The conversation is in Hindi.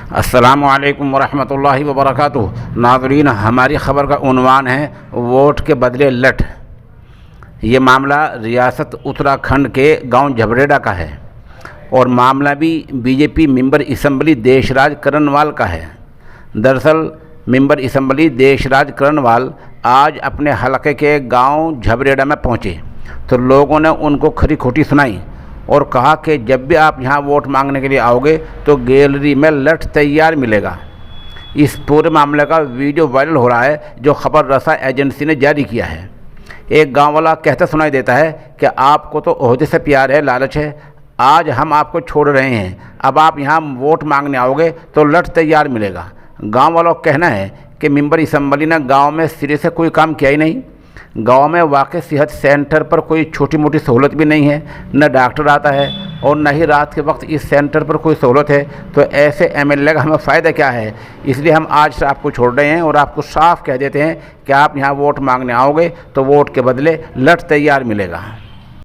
अस्सलामुअलैकुम वरहमतुल्लाहि वबरकातुहू। नाज़रीन, हमारी ख़बर का उन्वान है वोट के बदले लठ। ये मामला रियासत उत्तराखंड के गांव झबरेड़ा का है और मामला भी BJP member assembly Deshraj Karanwal का है। दरअसल मेंबर असम्बली देशराज करणवाल आज अपने हलके के गांव झबरेड़ा में पहुंचे तो लोगों ने उनको खरी खोटी सुनाई और कहा कि जब भी आप यहां वोट मांगने के लिए आओगे तो गैलरी में लठ तैयार मिलेगा। इस पूरे मामले का वीडियो वायरल हो रहा है जो खबर रसा एजेंसी ने जारी किया है। एक गांव वाला कहता सुनाई देता है कि आपको तो ओहदे से प्यार है, लालच है, आज हम आपको छोड़ रहे हैं, अब आप यहाँ वोट मांगने आओगे तो लठ तैयार मिलेगा। गांव वालों का कहना है कि मेंबर असम्बली ने गांव में सिरे से कोई काम किया ही नहीं। गांव में वाकई सेहत सेंटर पर कोई छोटी मोटी सहूलत भी नहीं है, न डॉक्टर आता है और न ही रात के वक्त इस सेंटर पर कोई सहूलत है। तो ऐसे एमएलए का हमें फ़ायदा क्या है? इसलिए हम आज से आपको छोड़ रहे हैं और आपको साफ कह देते हैं कि आप यहाँ वोट मांगने आओगे तो वोट के बदले लठ तैयार मिलेगा।